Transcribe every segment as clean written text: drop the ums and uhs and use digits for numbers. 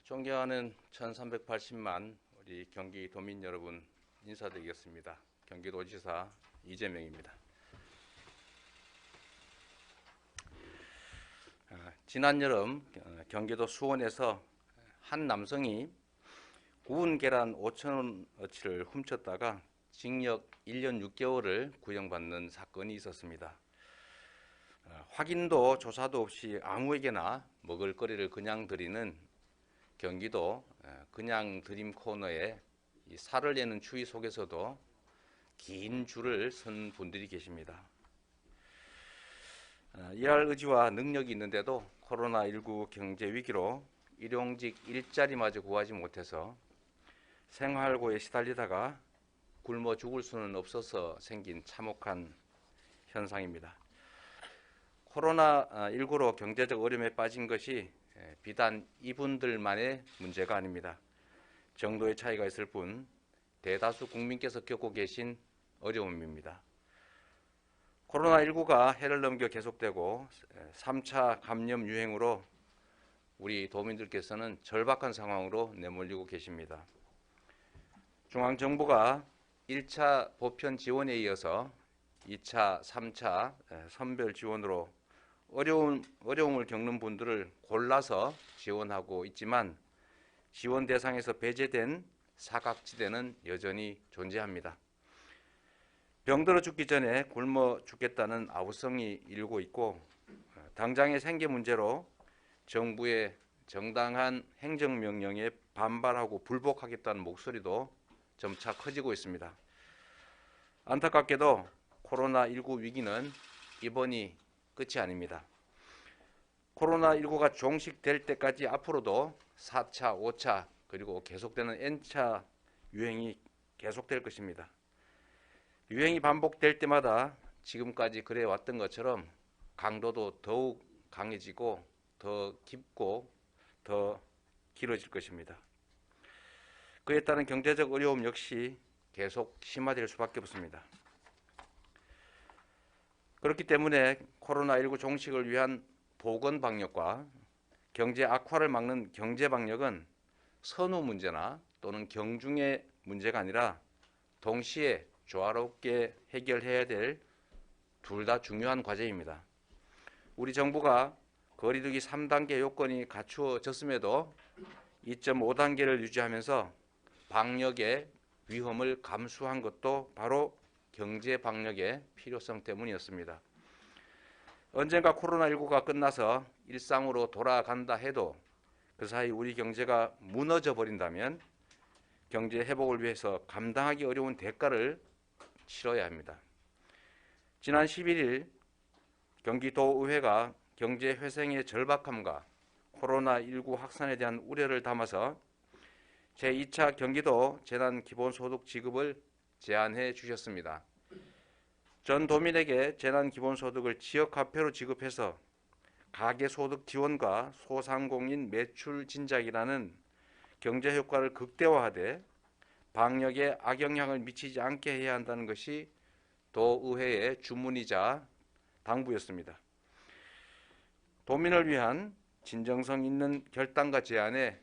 존경하는 1380만 우리 경기도민 여러분 인사드리겠습니다. 경기도지사 이재명입니다. 지난 여름 경기도 수원에서 한 남성이 구운 계란 5,000원어치를 훔쳤다가 징역 1년 6개월을 구형받는 사건이 있었습니다. 확인도 조사도 없이 아무에게나 먹을거리를 그냥 드리는 경기도 그냥 드림 코너에 살을 내는 추위 속에서도 긴 줄을 선 분들이 계십니다. 일할 의지와 능력이 있는데도 코로나19 경제 위기로 일용직 일자리마저 구하지 못해서 생활고에 시달리다가 굶어 죽을 수는 없어서 생긴 참혹한 현상입니다. 코로나19로 경제적 어려움에 빠진 것이 비단 이분들만의 문제가 아닙니다. 정도의 차이가 있을 뿐 대다수 국민께서 겪고 계신 어려움입니다. 코로나19가 해를 넘겨 계속되고 3차 감염 유행으로 우리 도민들께서는 절박한 상황으로 내몰리고 계십니다. 중앙정부가 1차 보편 지원에 이어서 2차, 3차 선별 지원으로 어려움을 겪는 분들을 골라서 지원하고 있지만 지원 대상에서 배제된 사각지대는 여전히 존재합니다. 병들어 죽기 전에 굶어 죽겠다는 아우성이 일고 있고 당장의 생계 문제로 정부의 정당한 행정명령에 반발하고 불복하겠다는 목소리도 점차 커지고 있습니다. 안타깝게도 코로나19 위기는 이번이 끝이 아닙니다. 코로나19가 종식될 때까지 앞으로도 4차, 5차 그리고 계속되는 N차 유행이 계속될 것입니다. 유행이 반복될 때마다 지금까지 그래왔던 것처럼 강도도 더욱 강해지고 더 깊고 더 길어질 것입니다. 그에 따른 경제적 어려움 역시 계속 심화될 수밖에 없습니다. 그렇기 때문에 코로나19 종식을 위한 보건방역과 경제 악화를 막는 경제방역은 선후 문제나 또는 경중의 문제가 아니라 동시에 조화롭게 해결해야 될 둘 다 중요한 과제입니다. 우리 정부가 거리두기 3단계 요건이 갖추어졌음에도 2.5단계를 유지하면서 방역의 위험을 감수한 것도 바로 경제방역의 필요성 때문이었습니다. 언젠가 코로나19가 끝나서 일상으로 돌아간다 해도 그 사이 우리 경제가 무너져 버린다면 경제 회복을 위해서 감당하기 어려운 대가를 치러야 합니다. 지난 11일 경기도의회가 경제 회생의 절박함과 코로나19 확산에 대한 우려를 담아서 제2차 경기도 재난기본소득 지급을 제안해 주셨습니다. 전 도민에게 재난기본소득을 지역화폐로 지급해서 가계소득 지원과 소상공인 매출 진작이라는 경제효과를 극대화하되 방역에 악영향을 미치지 않게 해야 한다는 것이 도의회의 주문이자 당부였습니다. 도민을 위한 진정성 있는 결단과 제안에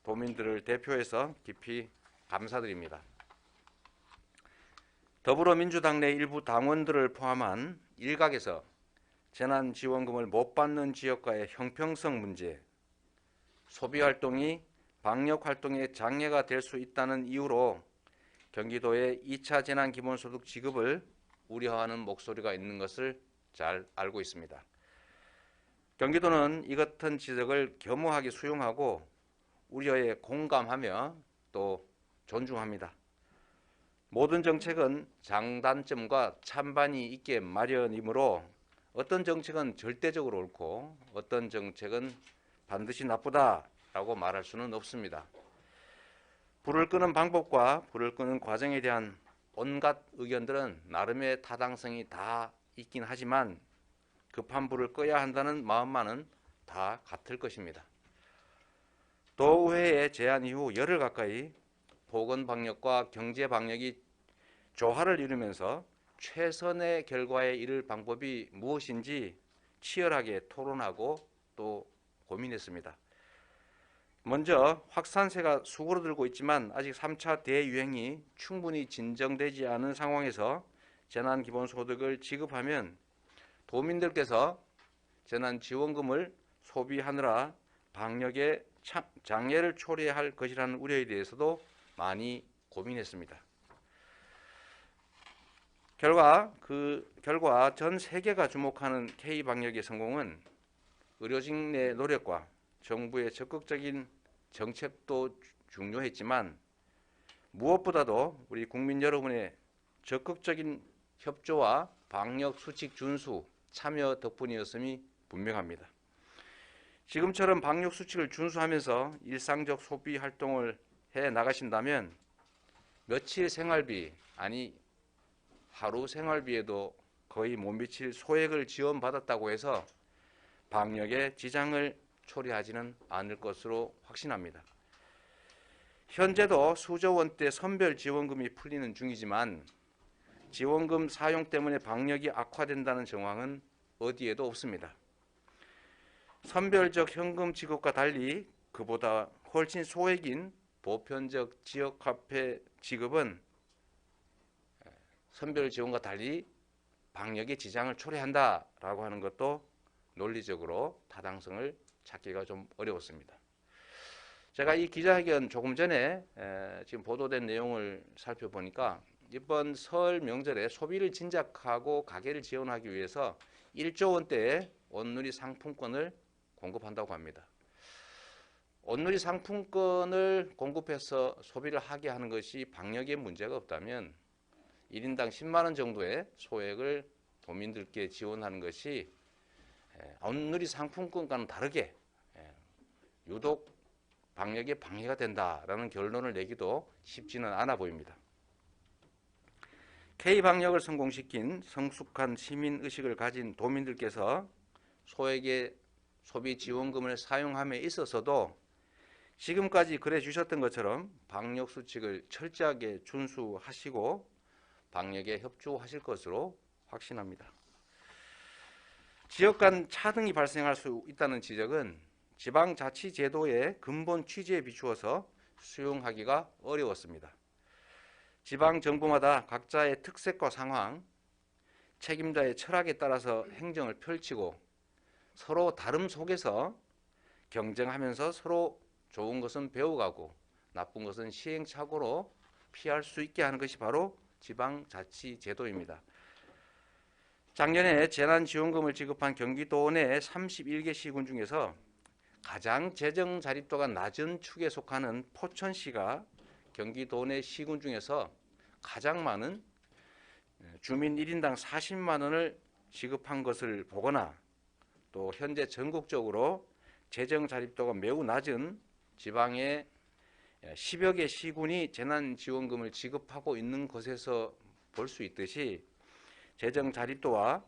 도민들을 대표해서 깊이 감사드립니다. 더불어민주당 내 일부 당원들을 포함한 일각에서 재난지원금을 못 받는 지역과의 형평성 문제, 소비활동이 방역활동에 장애가 될 수 있다는 이유로 경기도의 2차 재난기본소득 지급을 우려하는 목소리가 있는 것을 잘 알고 있습니다. 경기도는 이 같은 지적을 겸허하게 수용하고 우려에 공감하며 또 존중합니다. 모든 정책은 장단점과 찬반이 있게 마련이므로 어떤 정책은 절대적으로 옳고 어떤 정책은 반드시 나쁘다라고 말할 수는 없습니다. 불을 끄는 방법과 불을 끄는 과정에 대한 온갖 의견들은 나름의 타당성이 다 있긴 하지만 급한 불을 꺼야 한다는 마음만은 다 같을 것입니다. 도의회의 제안 이후 열흘 가까이 보건방역과 경제방역이 조화를 이루면서 최선의 결과에 이를 방법이 무엇인지 치열하게 토론하고 또 고민했습니다. 먼저 확산세가 수그러들고 있지만 아직 3차 대유행이 충분히 진정되지 않은 상황에서 재난기본소득을 지급하면 도민들께서 재난지원금을 소비하느라 방역에 장애를 초래할 것이라는 우려에 대해서도 많이 고민했습니다. 결과 전 세계가 주목하는 K방역의 성공은 의료진의 노력과 정부의 적극적인 정책도 중요했지만 무엇보다도 우리 국민 여러분의 적극적인 협조와 방역 수칙 준수, 참여 덕분이었음이 분명합니다. 지금처럼 방역 수칙을 준수하면서 일상적 소비 활동을 해 나가신다면 며칠 생활비, 아니 하루 생활비에도 거의 못 미칠 소액을 지원받았다고 해서 방역에 지장을 초래하지는 않을 것으로 확신합니다. 현재도 수조 원대 선별지원금이 풀리는 중이지만 지원금 사용 때문에 방역이 악화된다는 정황은 어디에도 없습니다. 선별적 현금 지급과 달리 그보다 훨씬 소액인 보편적 지역화폐 지급은 선별 지원과 달리 방역에 지장을 초래한다라고 하는 것도 논리적으로 타당성을 찾기가 좀 어려웠습니다. 제가 이 기자회견 조금 전에 지금 보도된 내용을 살펴보니까 이번 설 명절에 소비를 진작하고 가게를 지원하기 위해서 1조 원대의 온누리 상품권을 공급한다고 합니다. 온누리 상품권을 공급해서 소비를 하게 하는 것이 방역에 문제가 없다면 1인당 10만 원 정도의 소액을 도민들께 지원하는 것이 온누리 상품권과는 다르게 유독 방역에 방해가 된다라는 결론을 내기도 쉽지는 않아 보입니다. K방역을 성공시킨 성숙한 시민의식을 가진 도민들께서 소액의 소비 지원금을 사용함에 있어서도 지금까지 그래 주셨던 것처럼 방역 수칙을 철저하게 준수하시고 방역에 협조하실 것으로 확신합니다. 지역 간 차등이 발생할 수 있다는 지적은 지방자치제도의 근본 취지에 비추어서 수용하기가 어려웠습니다. 지방정부마다 각자의 특색과 상황, 책임자의 철학에 따라서 행정을 펼치고 서로 다름 속에서 경쟁하면서 서로 좋은 것은 배워가고 나쁜 것은 시행착오로 피할 수 있게 하는 것이 바로 지방자치제도입니다. 작년에 재난지원금을 지급한 경기도 내 31개 시군 중에서 가장 재정 자립도가 낮은 축에 속하는 포천시가 경기도 내 시군 중에서 가장 많은 주민 1인당 40만 원을 지급한 것을 보거나 또 현재 전국적으로 재정 자립도가 매우 낮은 지방의 10여 개 시군이 재난지원금을 지급하고 있는 것에서 볼 수 있듯이 재정 자립도와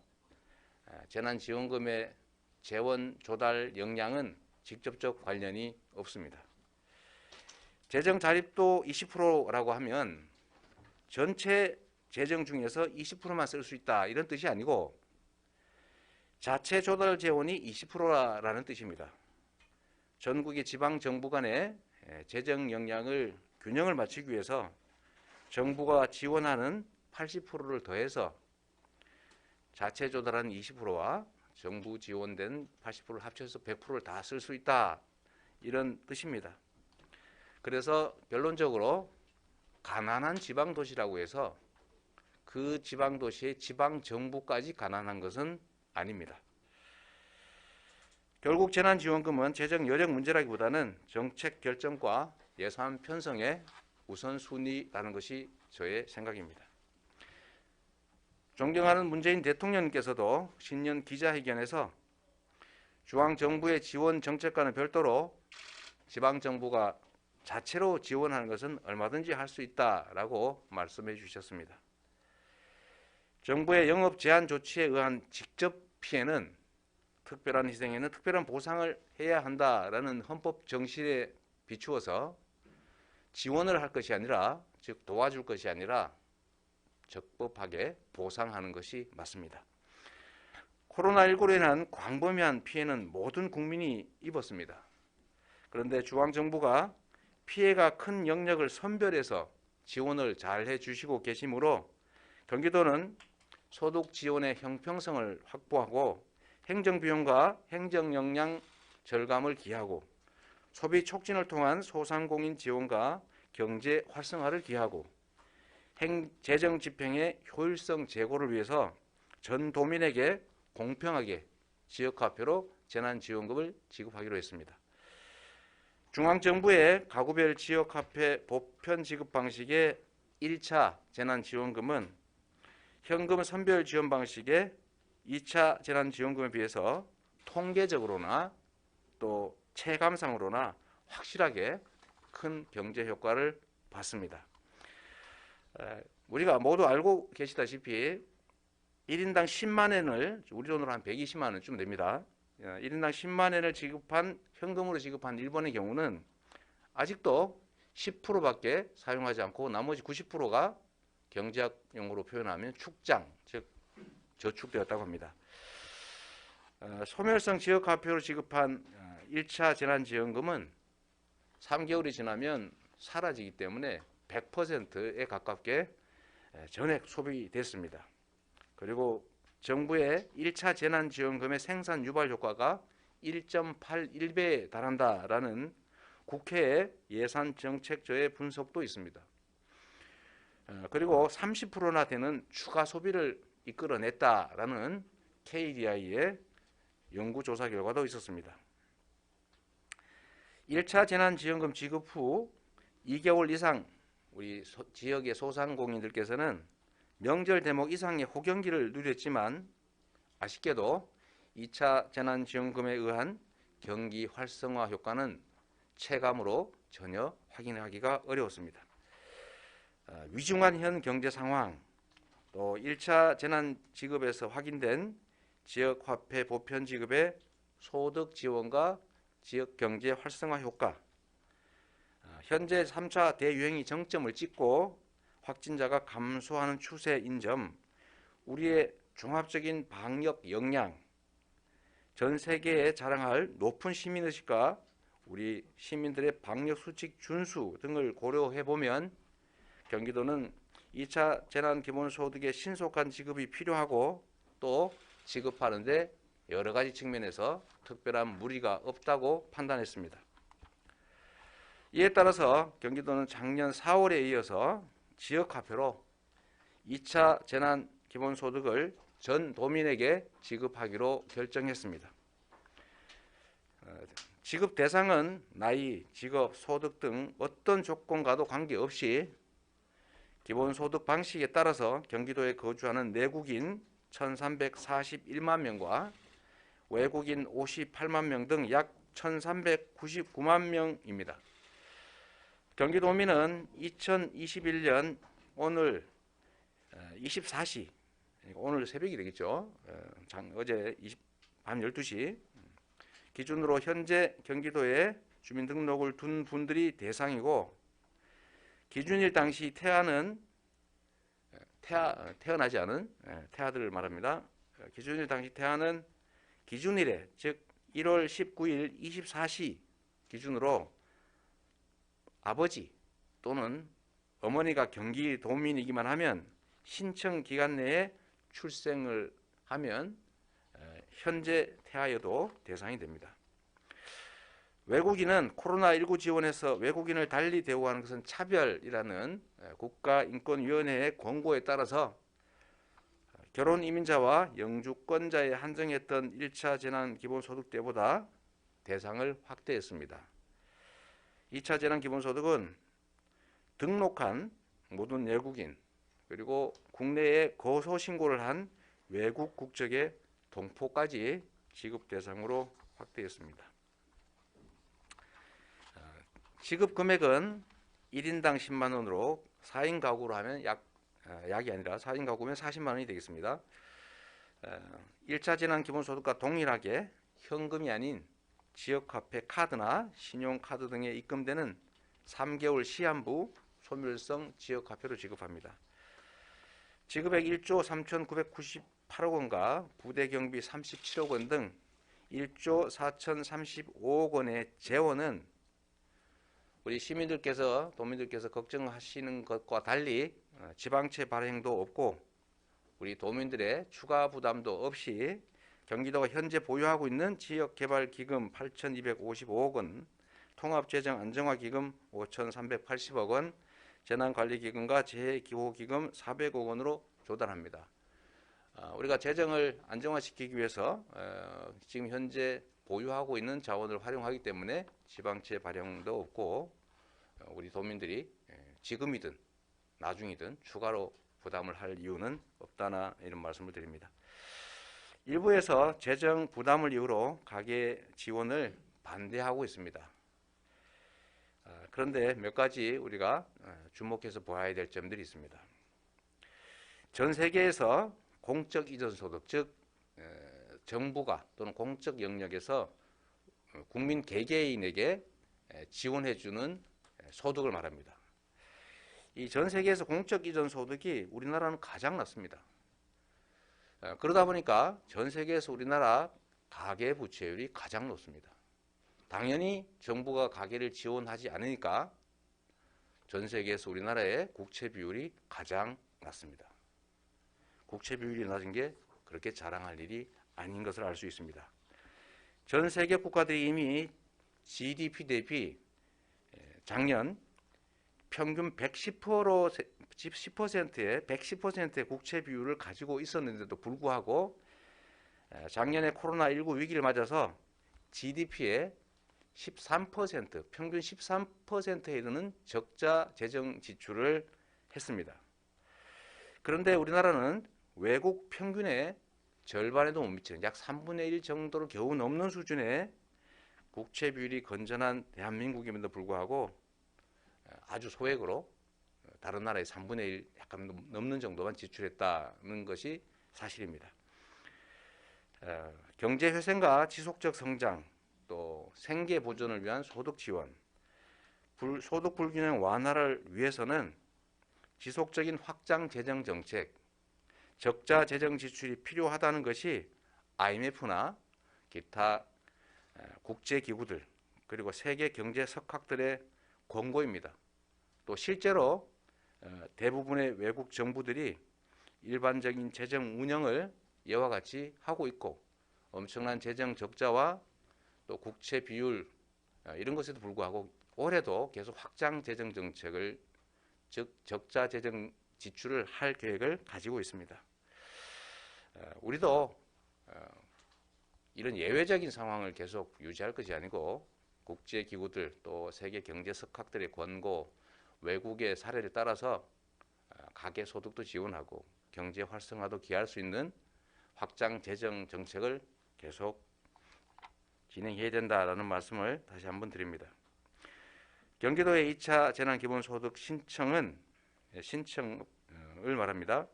재난지원금의 재원 조달 역량은 직접적 관련이 없습니다. 재정 자립도 20%라고 하면 전체 재정 중에서 20%만 쓸 수 있다 이런 뜻이 아니고 자체 조달 재원이 20%라는 뜻입니다. 전국의 지방 정부 간의 재정 역량을 균형을 맞추기 위해서 정부가 지원하는 80%를 더해서 자체 조달한 20%와 정부 지원된 80%를 합쳐서 100%를 다 쓸 수 있다 이런 뜻입니다. 그래서 결론적으로 가난한 지방 도시라고 해서 그 지방 도시의 지방 정부까지 가난한 것은 아닙니다. 결국 재난지원금은 재정 여력 문제라기보다는 정책 결정과 예산 편성의 우선순위라는 것이 저의 생각입니다. 존경하는 문재인 대통령님께서도 신년 기자회견에서 중앙정부의 지원 정책과는 별도로 지방정부가 자체로 지원하는 것은 얼마든지 할 수 있다라고 말씀해 주셨습니다. 정부의 영업 제한 조치에 의한 직접 피해는 특별한 희생에는 특별한 보상을 해야 한다라는 헌법 정신에 비추어서 지원을 할 것이 아니라 즉 도와줄 것이 아니라 적법하게 보상하는 것이 맞습니다. 코로나19로 인한 광범위한 피해는 모든 국민이 입었습니다. 그런데 중앙정부가 피해가 큰 영역을 선별해서 지원을 잘 해주시고 계시므로 경기도는 소득 지원의 형평성을 확보하고 행정비용과 행정역량 절감을 기하고 소비 촉진을 통한 소상공인 지원과 경제 활성화를 기하고 재정 집행의 효율성 제고를 위해서 전 도민에게 공평하게 지역화폐로 재난지원금을 지급하기로 했습니다. 중앙정부의 가구별 지역화폐 보편 지급 방식의 1차 재난지원금은 현금 선별 지원 방식의 2차 재난지원금에 비해서 통계적으로나 또 체감상으로나 확실하게 큰 경제 효과를 봤습니다. 우리가 모두 알고 계시다시피 1인당 10만 원을 우리 돈으로 한 120만 원쯤 됩니다. 1인당 10만 원을 현금으로 지급한 일본의 경우는 아직도 10%밖에 사용하지 않고 나머지 90%가 경제학 용어로 표현하면 축장, 즉 저축되었다고 합니다. 소멸성 지역화폐로 지급한 1차 재난지원금은 3개월이 지나면 사라지기 때문에 100%에 가깝게 전액 소비됐습니다. 그리고 정부의 1차 재난지원금의 생산 유발 효과가 1.81배에 달한다라는 국회의 예산정책처의 분석도 있습니다. 그리고 30%나 되는 추가 소비를 이끌어냈다라는 KDI의 연구조사 결과도 있었습니다. 1차 재난지원금 지급 후 2개월 이상 우리 지역의 소상공인들께서는 명절 대목 이상의 호경기를 누렸지만 아쉽게도 2차 재난지원금에 의한 경기 활성화 효과는 체감으로 전혀 확인하기가 어려웠습니다. 위중한 현 경제 상황, 또 1차 재난지급에서 확인된 지역화폐 보편 지급의 소득 지원과 지역경제 활성화 효과, 현재 3차 대유행이 정점을 찍고 확진자가 감소하는 추세인 점, 우리의 종합적인 방역 역량, 전 세계에 자랑할 높은 시민의식과 우리 시민들의 방역 수칙 준수 등을 고려해 보면 경기도는 2차 재난기본소득의 신속한 지급이 필요하고 또 지급하는데 여러 가지 측면에서 특별한 무리가 없다고 판단했습니다. 이에 따라서 경기도는 작년 4월에 이어서 지역화폐로 2차 재난기본소득을 전 도민에게 지급하기로 결정했습니다. 지급 대상은 나이, 직업, 소득 등 어떤 조건과도 관계없이 기본소득 방식에 따라서 경기도에 거주하는 내국인 1,341만 명과 외국인 58만 명 등 약 1,399만 명입니다. 경기도민은 2021년 오늘 24시, 오늘 새벽이 되겠죠. 어제 밤 12시 기준으로 현재 경기도에 주민등록을 둔 분들이 대상이고 기준일 당시 태어나지 않은 태아들을 말합니다. 기준일 당시 태아는 기준일에 즉 1월 19일 24시 기준으로 아버지 또는 어머니가 경기도민이기만 하면 신청 기간 내에 출생을 하면 현재 태아여도 대상이 됩니다. 외국인은 코로나19 지원에서 외국인을 달리 대우하는 것은 차별이라는 국가인권위원회의 권고에 따라서 결혼 이민자와 영주권자에 한정했던 1차 재난기본소득 때보다 대상을 확대했습니다. 2차 재난기본소득은 등록한 모든 외국인 그리고 국내에 거소신고를 한 외국 국적의 동포까지 지급 대상으로 확대했습니다. 지급 금액은 1인당 10만 원으로 4인 가구로 하면 약이 아니라 4인 가구면 40만 원이 되겠습니다. 1차 재난기본소득과 동일하게 현금이 아닌 지역화폐 카드나 신용카드 등에 입금되는 3개월 시한부 소멸성 지역화폐로 지급합니다. 지급액 1조 3,998억 원과 부대경비 37억 원 등 1조 4,035억 원의 재원은 우리 시민들께서 도민들께서 걱정하시는 것과 달리 지방채 발행도 없고 우리 도민들의 추가 부담도 없이 경기도가 현재 보유하고 있는 지역개발기금 8,255억 원, 통합재정안정화기금 5,380억 원, 재난관리기금과 재해기호기금 400억 원으로 조달합니다. 우리가 재정을 안정화시키기 위해서 지금 현재 보유하고 있는 자원을 활용하기 때문에 지방채 발행도 없고 우리 도민들이 지금이든 나중이든 추가로 부담을 할 이유는 없다나 이런 말씀을 드립니다. 일부에서 재정 부담을 이유로 가계 지원을 반대하고 있습니다. 그런데 몇 가지 우리가 주목해서 보아야 될 점들이 있습니다. 전 세계에서 공적 이전 소득, 즉 정부가 또는 공적 영역에서 국민 개개인에게 지원해주는 소득을 말합니다. 이 전 세계에서 공적 이전 소득이 우리나라는 가장 낮습니다. 그러다 보니까 전 세계에서 우리나라 가계 부채율이 가장 높습니다. 당연히 정부가 가계를 지원하지 않으니까 전 세계에서 우리나라의 국채 비율이 가장 낮습니다. 국채 비율이 낮은 게 그렇게 자랑할 일이 아닌 것을 알 수 있습니다. 전 세계 국가들이 이미 GDP 대비 작년 평균 110%의 국채 비율을 가지고 있었는데도 불구하고 작년에 코로나19 위기를 맞아서 GDP의 13%, 평균 13%에 이르는 적자 재정 지출을 했습니다. 그런데 우리나라는 외국 평균의 절반에도 못 미치는 약 3분의 1 정도로 겨우 넘는 수준의 국채 비율이 건전한 대한민국임에도 불구하고 아주 소액으로 다른 나라의 3분의 1 약간 넘는 정도만 지출했다는 것이 사실입니다. 경제 회생과 지속적 성장, 또 생계 보존을 위한 소득 지원, 소득 불균형 완화를 위해서는 지속적인 확장 재정 정책, 적자 재정 지출이 필요하다는 것이 IMF나 기타 국제기구들 그리고 세계 경제 석학들의 권고입니다. 또 실제로 대부분의 외국 정부들이 일반적인 재정 운영을 이와 같이 하고 있고 엄청난 재정 적자와 또 국채 비율 이런 것에도 불구하고 올해도 계속 확장 재정 정책을 즉 적자 재정 지출을 할 계획을 가지고 있습니다. 우리도 이런 예외적인 상황을 계속 유지할 것이 아니고 국제기구들 또 세계 경제 석학들의 권고, 외국의 사례를 따라서 가계 소득도 지원하고 경제 활성화도 기할 수 있는 확장 재정 정책을 계속 진행해야 된다라는 말씀을 다시 한번 드립니다. 경기도의 2차 재난기본소득 신청을 말합니다.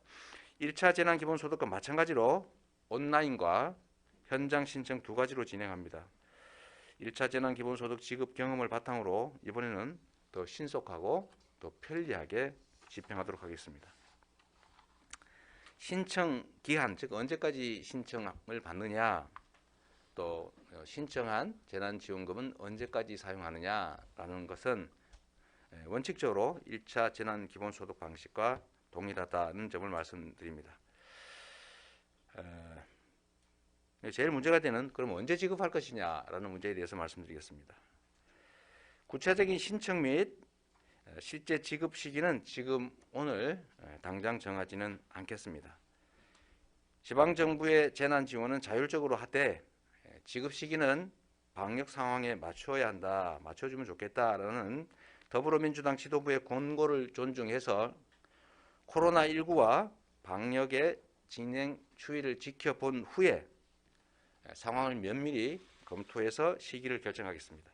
1차 재난기본소득과 마찬가지로 온라인과 현장 신청 두 가지로 진행합니다. 1차 재난기본소득 지급 경험을 바탕으로 이번에는 더 신속하고 더 편리하게 집행하도록 하겠습니다. 신청 기한, 즉 언제까지 신청을 받느냐, 또 신청한 재난지원금은 언제까지 사용하느냐라는 것은 원칙적으로 1차 재난기본소득 방식과 동일하다는 점을 말씀드립니다. 제일 문제가 되는 그럼 언제 지급할 것이냐라는 문제에 대해서 말씀드리겠습니다. 구체적인 신청 및 실제 지급 시기는 지금 오늘 당장 정하지는 않겠습니다. 지방정부의 재난지원은 자율적으로 하되 지급 시기는 방역 상황에 맞춰야 한다, 맞춰주면 좋겠다라는 더불어민주당 지도부의 권고를 존중해서 코로나19와 방역의 진행 추이를 지켜본 후에 상황을 면밀히 검토해서 시기를 결정하겠습니다.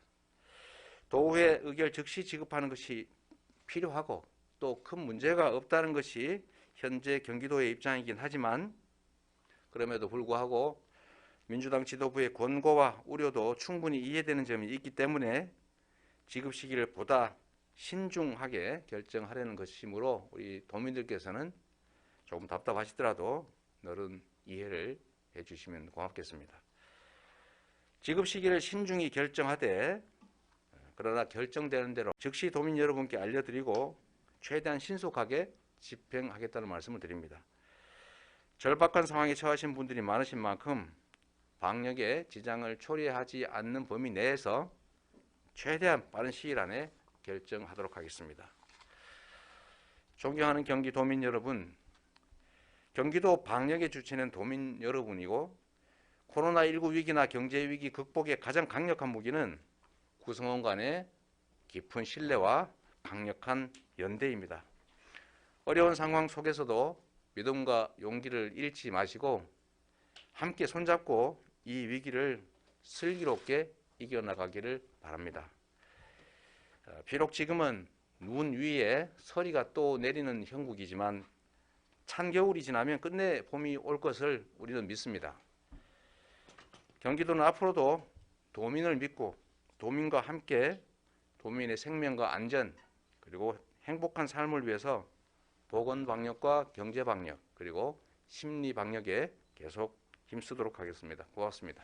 도의회 의결 즉시 지급하는 것이 필요하고 또 큰 문제가 없다는 것이 현재 경기도의 입장이긴 하지만 그럼에도 불구하고 민주당 지도부의 권고와 우려도 충분히 이해되는 점이 있기 때문에 지급 시기를 보다 신중하게 결정하려는 것이므로 우리 도민들께서는 조금 답답하시더라도 너른 이해를 해주시면 고맙겠습니다. 지급 시기를 신중히 결정하되 그러나 결정되는 대로 즉시 도민 여러분께 알려드리고 최대한 신속하게 집행하겠다는 말씀을 드립니다. 절박한 상황에 처하신 분들이 많으신 만큼 방역에 지장을 초래하지 않는 범위 내에서 최대한 빠른 시일 안에 결정하도록 하겠습니다. 존경하는 경기도민 여러분, 경기도 방역의 주체는 도민 여러분이고 코로나19 위기나 경제위기 극복의 가장 강력한 무기는 구성원 간의 깊은 신뢰와 강력한 연대입니다. 어려운 상황 속에서도 믿음과 용기를 잃지 마시고 함께 손잡고 이 위기를 슬기롭게 이겨나가기를 바랍니다. 비록 지금은 눈 위에 서리가 또 내리는 형국이지만 찬 겨울이 지나면 끝내 봄이 올 것을 우리는 믿습니다. 경기도는 앞으로도 도민을 믿고 도민과 함께 도민의 생명과 안전 그리고 행복한 삶을 위해서 보건방역과 경제방역 그리고 심리방역에 계속 힘쓰도록 하겠습니다. 고맙습니다.